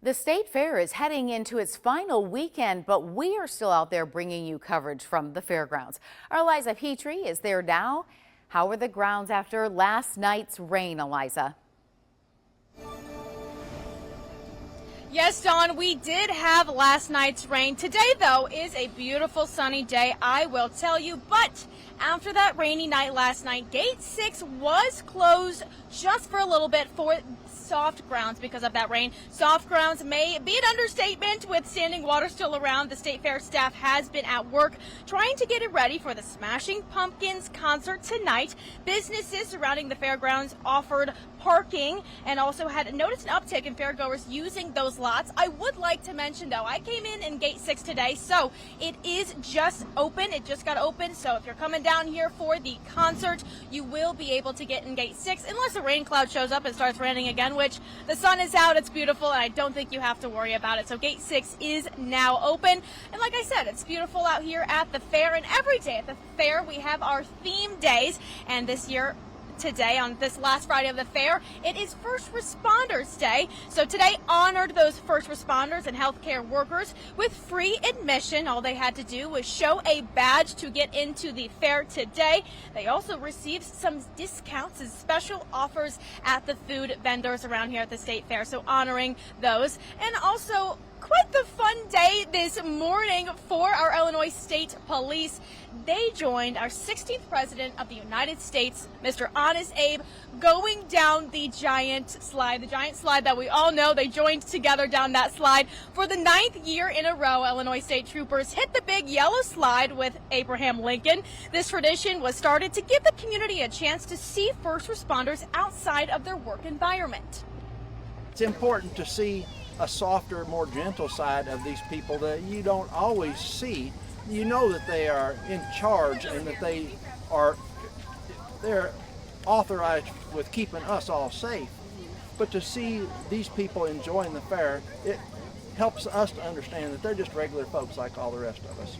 The State Fair is heading into its final weekend, but we are still out there bringing you coverage from the fairgrounds. Our Eliza Petrie is there now. How were the grounds after last night's rain, Eliza? Yes, Dawn, we did have last night's rain. Today, though, is a beautiful sunny day, I will tell you. But after that rainy night last night, Gate 6 was closed just for a little bit for soft grounds because of that rain. Soft grounds may be an understatement with standing water still around. The State Fair staff has been at work trying to get it ready for the Smashing Pumpkins concert tonight. Businesses surrounding the fairgrounds offered parking and also had noticed an uptick in fairgoers using those lots. I would like to mention, though, I came in Gate 6 today, so it is just open. It just got open, so if you're coming down here for the concert, you will be able to get in Gate 6 unless a rain cloud shows up and starts raining again, which the sun is out, it's beautiful, and I don't think you have to worry about it. So Gate 6 is now open, and like I said, it's beautiful out here at the fair, and every day at the fair we have our theme days, and this year, today, on this last Friday of the fair, it is First Responders Day. So today honored those first responders and healthcare workers with free admission. All they had to do was show a badge to get into the fair today. They also received some discounts and special offers at the food vendors around here at the State Fair. So honoring those, and also quite the fun day this morning for our Illinois State Police. They joined our 16th President of the United States, Mr. Honest Abe, going down the giant slide that we all know. They joined together down that slide. For the 9th year in a row, Illinois State troopers hit the big yellow slide with Abraham Lincoln. This tradition was started to give the community a chance to see first responders outside of their work environment. It's important to see a softer, more gentle side of these people that you don't always see. You know that they are in charge and that they're authorized with keeping us all safe. But to see these people enjoying the fair, it helps us to understand that they're just regular folks like all the rest of us.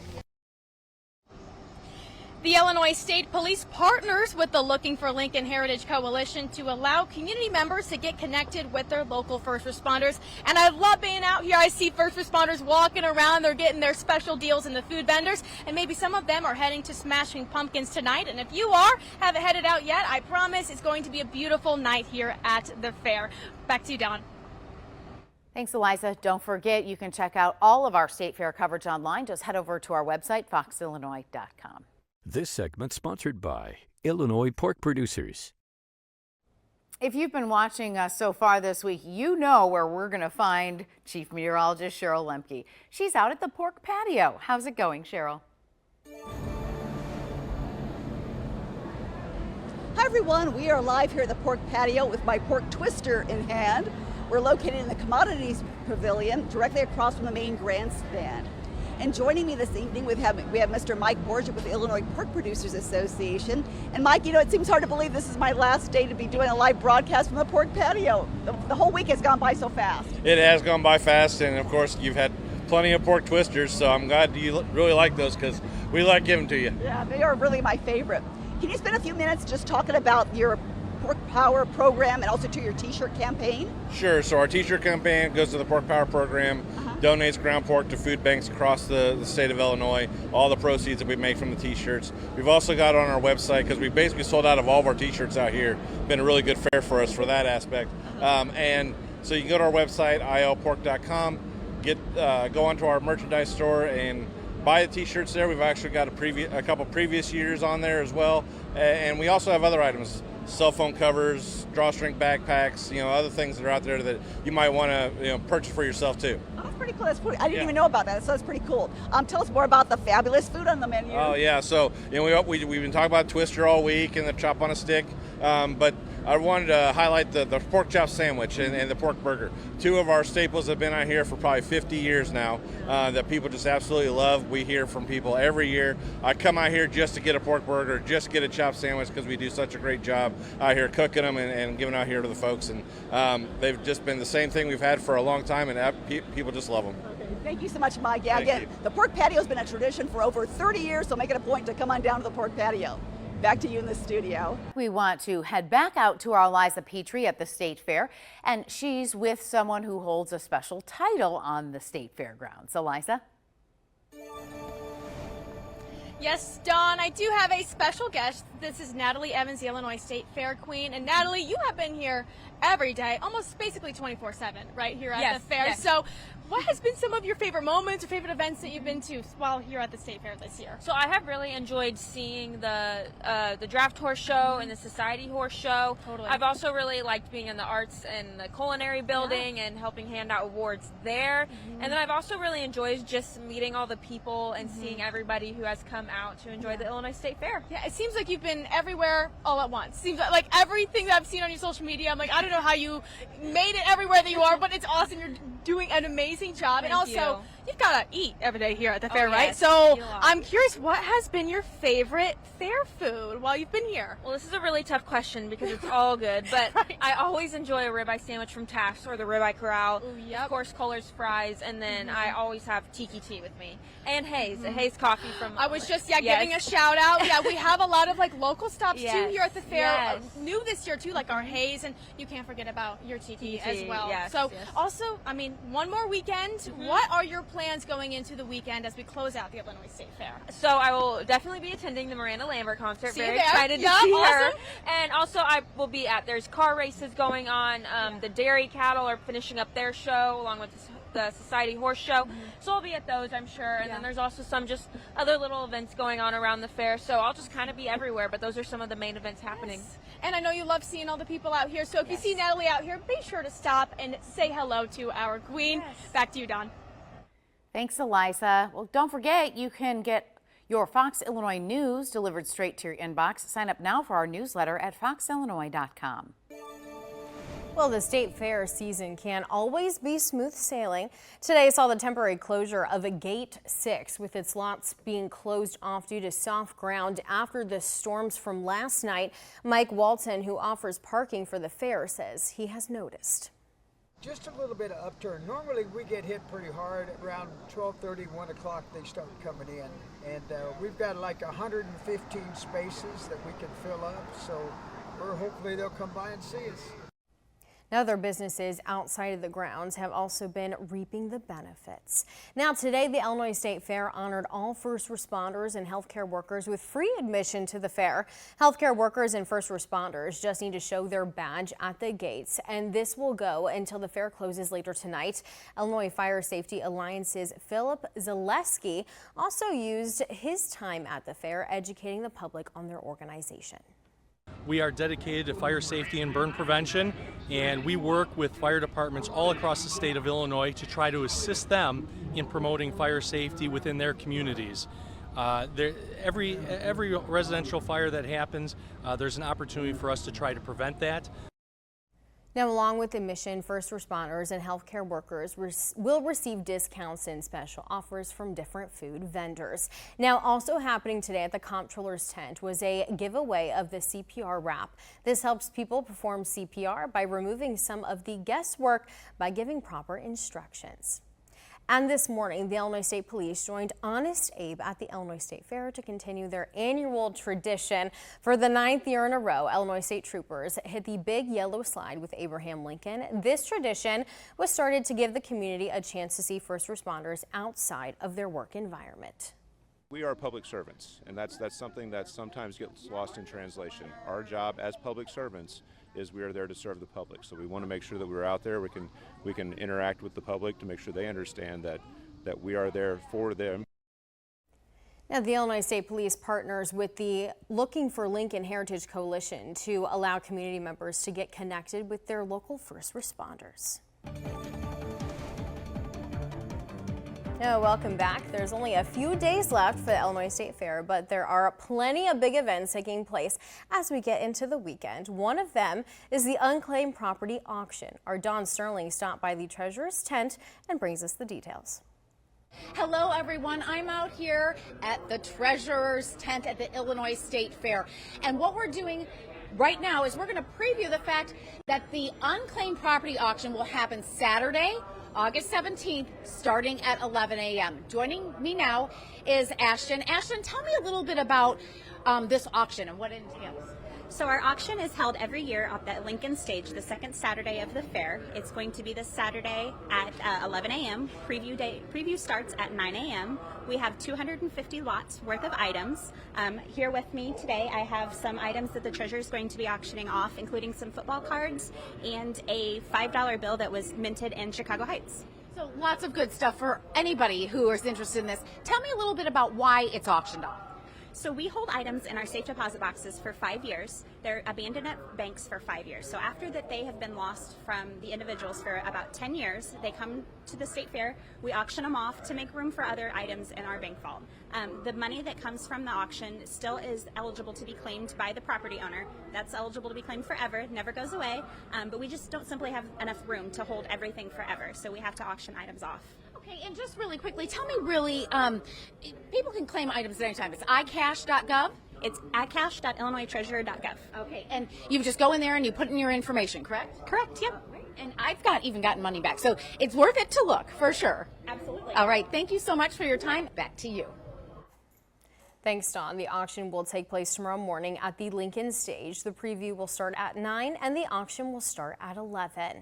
The Illinois State Police partners with the Looking for Lincoln Heritage Coalition to allow community members to get connected with their local first responders. And I love being out here. I see first responders walking around. They're getting their special deals in the food vendors. And maybe some of them are heading to Smashing Pumpkins tonight. And if you haven't headed out yet, I promise it's going to be a beautiful night here at the fair. Back to you, Dawn. Thanks, Eliza. Don't forget, you can check out all of our State Fair coverage online. Just head over to our website, foxillinois.com. This segment sponsored by Illinois Pork Producers. If you've been watching us so far this week, you know where we're going to find Chief Meteorologist Cheryl Lemke. She's out at the pork patio. How's it going, Cheryl? Hi everyone, we are live here at the pork patio with my pork twister in hand. We're located in the Commodities Pavilion directly across from the main grandstand. And joining me this evening, we have Mr. Mike Borgia with the Illinois Pork Producers Association. And Mike, you know, it seems hard to believe this is my last day to be doing a live broadcast from the pork patio. The whole week has gone by so fast. It has gone by fast, and of course you've had plenty of pork twisters, so I'm glad you really like those because we like giving to you. Yeah, they are really my favorite. Can you spend a few minutes just talking about your Pork Power program and also to your t-shirt campaign? Sure, so our t-shirt campaign goes to the Pork Power program, donates ground pork to food banks across the state of Illinois, all the proceeds that we make from the t-shirts. We've also got on our website, because we basically sold out of all of our t-shirts out here, been a really good fair for us for that aspect. And so you can go to our website, ilpork.com, go onto our merchandise store and buy the t-shirts there. We've actually got a couple previous years on there as well. And we also have other items, cell phone covers, drawstring backpacks, other things that are out there that you might want to purchase for yourself too. Oh, that's pretty cool. I didn't even know about that, so that's pretty cool. Tell us more about the fabulous food on the menu. Oh yeah, so we've been talking about Twister all week and the chop on a stick, but I wanted to highlight the pork chop sandwich and the pork burger. Two of our staples have been out here for probably 50 years now that people just absolutely love. We hear from people every year. I come out here just to get a pork burger, just get a chop sandwich because we do such a great job out here cooking them and giving out here to the folks. And they've just been the same thing we've had for a long time, and people just love them. Okay, thank you so much, Mike. Yeah, again, the pork patio has been a tradition for over 30 years, so make it a point to come on down to the pork patio. Back to you in the studio. We want to head back out to our Eliza Petrie at the State Fair, and she's with someone who holds a special title on the State Fairgrounds. Eliza? Yes, Dawn, I do have a special guest. This is Natalie Evans, the Illinois State Fair Queen. And Natalie, you have been here every day, almost basically 24/7, right here at the fair. Yes. So what has been some of your favorite moments or favorite events that you've been to while here at the State Fair this year? So I have really enjoyed seeing the draft horse show and the society horse show. Totally. I've also really liked being in the arts and the culinary building and helping hand out awards there. And then I've also really enjoyed just meeting all the people and seeing everybody who has come out to enjoy the Illinois State Fair. Yeah, it seems like you've been everywhere all at once. Seems like everything that I've seen on your social media, I'm like, I don't know how you made it everywhere that you are, but it's awesome. You're doing an amazing job. And Thank also, you. you've got to eat every day here at the fair, right? yes, So eat a lot. I'm curious, what has been your favorite fair food while you've been here? Well, this is a really tough question because it's all good, but Right. I always enjoy a ribeye sandwich from Taft's or the Ribeye Corral. Ooh, yep. Of course, Kohler's fries, and then I always have tiki tea with me. And Hayes, a Hayes coffee from... I was just Yes. giving a shout out. Yeah, we have a lot of like local stops too Yes, here at the fair. yes. New this year too, like our Haze, and you can't forget about your tiki as Tiki, well. yes, So yes. also, I mean, one more weekend. What are your plans going into the weekend as we close out the Illinois State Fair? So I will definitely be attending the Miranda Lambert concert. See you Very there. excited Yeah, to see her. awesome. And also I will be there's car races going on. The dairy cattle are finishing up their show along with the Society Horse Show. So I'll be at those, I'm sure. And then there's also some just other little events going on around the fair. So I'll just kind of be everywhere, but those are some of the main events happening. And I know you love seeing all the people out here. So if you see Natalie out here, be sure to stop and say hello to our queen. Back to you, Dawn. Thanks, Eliza. Well, don't forget, you can get your Fox Illinois news delivered straight to your inbox. Sign up now for our newsletter at foxillinois.com. Well, the State Fair season can't always be smooth sailing. Today saw the temporary closure of Gate 6, with its lots being closed off due to soft ground after the storms from last night. Mike Walton, who offers parking for the fair, says he has noticed. Just a little bit of upturn. Normally we get hit pretty hard around 12:30, 1 o'clock they start coming in. And we've got like 115 spaces that we can fill up, so hopefully they'll come by and see us. Now, other businesses outside of the grounds have also been reaping the benefits. Now, today, the Illinois State Fair honored all first responders and healthcare workers with free admission to the fair. Healthcare workers and first responders just need to show their badge at the gates, and this will go until the fair closes later tonight. Illinois Fire Safety Alliance's Philip Zaleski also used his time at the fair educating the public on their organization. We are dedicated to fire safety and burn prevention, and we work with fire departments all across the state of Illinois to try to assist them in promoting fire safety within their communities. Every residential fire that happens, there's an opportunity for us to try to prevent that. Now, along with admission, first responders and healthcare workers will receive discounts and special offers from different food vendors. Now, also happening today at the Comptroller's tent was a giveaway of the CPR wrap. This helps people perform CPR by removing some of the guesswork by giving proper instructions. And this morning, the Illinois State Police joined Honest Abe at the Illinois State Fair to continue their annual tradition. For the 9th year in a row, Illinois State troopers hit the big yellow slide with Abraham Lincoln. This tradition was started to give the community a chance to see first responders outside of their work environment. We are public servants, and that's something that sometimes gets lost in translation. Our job as public servants is we are there to serve the public. So we want to make sure that we're out there, we can interact with the public to make sure they understand that we are there for them. Now, the Illinois State Police partners with the Looking for Lincoln Heritage Coalition to allow community members to get connected with their local first responders. Now, welcome back. There's only a few days left for the Illinois State Fair, but there are plenty of big events taking place as we get into the weekend. One of them is the unclaimed property auction. Our Dawn Sterling stopped by the treasurer's tent and brings us the details. Hello everyone, I'm out here at the treasurer's tent at the Illinois State Fair, and what we're doing right now is we're going to preview the fact that the unclaimed property auction will happen Saturday, August 17th, starting at 11 a.m. Joining me now is Ashton. Ashton, tell me a little bit about this auction and what it entails. So our auction is held every year at the Lincoln Stage, the second Saturday of the fair. It's going to be this Saturday at 11 a.m. Preview starts at 9 a.m. We have 250 lots worth of items. Here with me today, I have some items that the treasurer is going to be auctioning off, including some football cards and a $5 bill that was minted in Chicago Heights. So lots of good stuff for anybody who is interested in this. Tell me a little bit about why it's auctioned off. So we hold items in our safe deposit boxes for 5 years. They're abandoned at banks for 5 years. So after that they have been lost from the individuals for about 10 years, they come to the state fair. We auction them off to make room for other items in our bank vault. The money that comes from the auction still is eligible to be claimed by the property owner. That's eligible to be claimed forever, never goes away. But we just don't simply have enough room to hold everything forever. So we have to auction items off. Okay, and just really quickly, tell me really, people can claim items at any time. It's iCash.gov? It's iCash.illinoistreasurer.gov. Okay, and you just go in there and you put in your information, correct? Correct, yep. And I've even gotten money back, so it's worth it to look, for sure. Absolutely. All right, thank you so much for your time. Back to you. Thanks, Dawn. The auction will take place tomorrow morning at the Lincoln Stage. The preview will start at 9 and the auction will start at 11.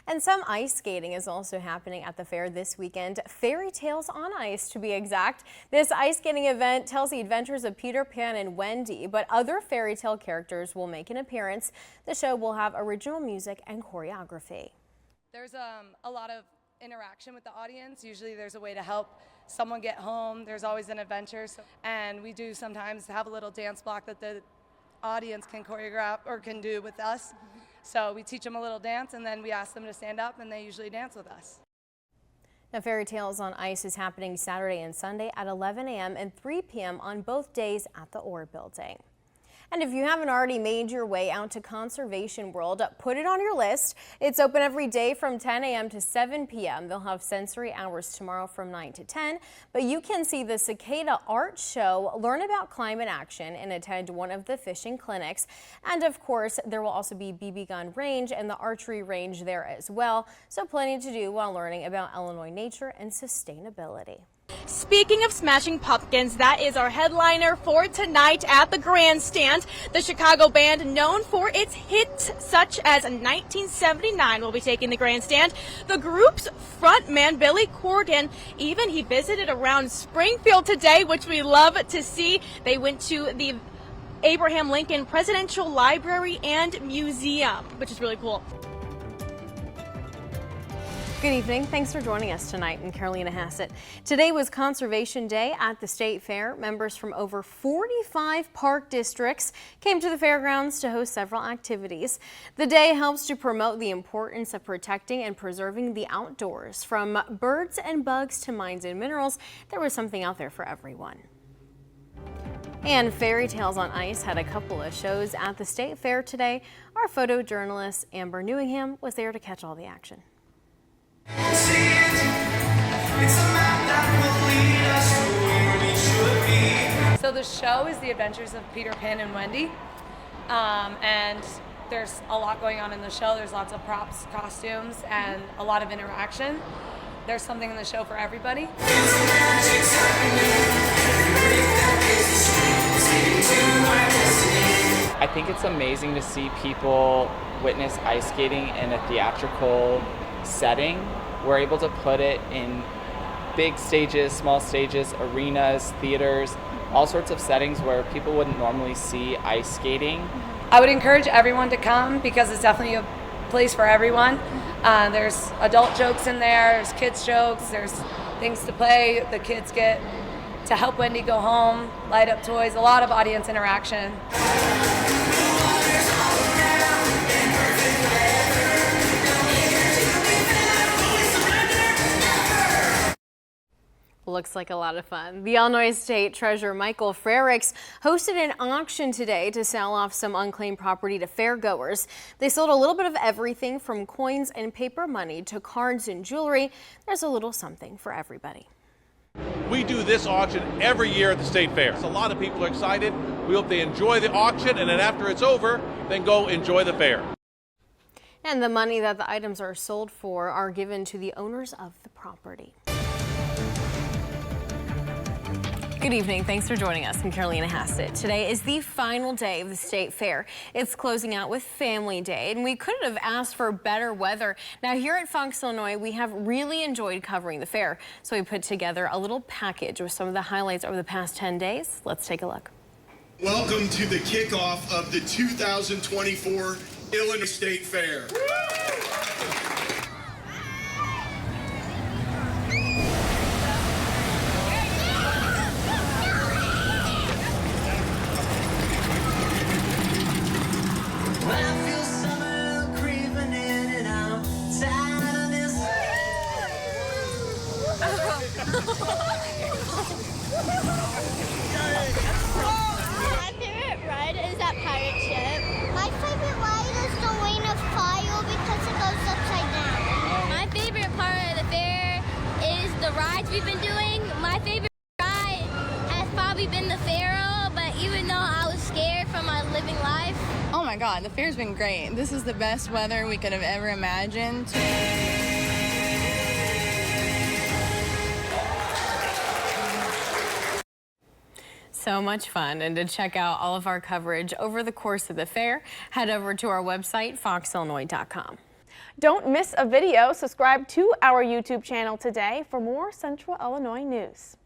And some ice skating is also happening at the fair this weekend. Fairy Tales on Ice, to be exact. This ice skating event tells the adventures of Peter Pan and Wendy, but other fairy tale characters will make an appearance. The show will have original music and choreography. There's a lot of interaction with the audience. Usually there's a way to help someone get home. There's always an adventure. And we do sometimes have a little dance block that the audience can choreograph or can do with us. So we teach them a little dance and then we ask them to stand up and they usually dance with us. Now, Fairy Tales on Ice is happening Saturday and Sunday at 11 a.m. and 3 p.m. on both days at the Orr Building. And if you haven't already made your way out to Conservation World, put it on your list. It's open every day from 10 a.m. to 7 p.m. They'll have sensory hours tomorrow from 9 to 10. But you can see the cicada art show, learn about climate action, and attend one of the fishing clinics. And of course, there will also be BB gun range and the archery range there as well. So plenty to do while learning about Illinois nature and sustainability. Speaking of Smashing Pumpkins, that is our headliner for tonight at the grandstand. The Chicago band, known for its hits such as 1979, will be taking the grandstand. The group's frontman, Billy Corgan, he visited around Springfield today, which we love to see. They went to the Abraham Lincoln Presidential Library and Museum, which is really cool. Good evening. Thanks for joining us tonight. I'm Carolina Hassett. Today was Conservation Day at the State Fair. Members from over 45 park districts came to the fairgrounds to host several activities. The day helps to promote the importance of protecting and preserving the outdoors. From birds and bugs to mines and minerals, there was something out there for everyone. And Fairy Tales on Ice had a couple of shows at the State Fair today. Our photojournalist Amber Newingham was there to catch all the action. So the show is the adventures of Peter Pan and Wendy, and there's a lot going on in the show. There's lots of props, costumes, and a lot of interaction. There's something in the show for everybody. I think it's amazing to see people witness ice skating in a theatrical setting. We're able to put it in big stages, small stages, arenas, theaters, all sorts of settings where people wouldn't normally see ice skating. I would encourage everyone to come because it's definitely a place for everyone. There's adult jokes in there, there's kids jokes, there's things to play. The kids get to help Wendy go home, light up toys, a lot of audience interaction. Looks like a lot of fun. The Illinois State Treasurer Michael Frericks hosted an auction today to sell off some unclaimed property to fairgoers. They sold a little bit of everything from coins and paper money to cards and jewelry. There's a little something for everybody. We do this auction every year at the State Fair. So a lot of people are excited. We hope they enjoy the auction, and then after it's over, then go enjoy the fair. And the money that the items are sold for are given to the owners of the property. Good evening. Thanks for joining us. I'm Carolina Hassett. Today is the final day of the State Fair. It's closing out with Family Day, and we couldn't have asked for better weather. Now, here at Fox, Illinois, we have really enjoyed covering the fair, so we put together a little package with some of the highlights over the past 10 days. Let's take a look. Welcome to the kickoff of the 2024 Illinois State Fair. My favorite ride is that pirate ship. My favorite ride is the Ring of Fire because it goes upside down. My favorite part of the fair is the rides we've been doing. My favorite ride has probably been the Pharaoh, but even though I was scared for my living life. Oh my God, the fair's been great. This is the best weather we could have ever imagined. So much fun, and to check out all of our coverage over the course of the fair, head over to our website, foxillinois.com. Don't miss a video. Subscribe to our YouTube channel today for more Central Illinois news.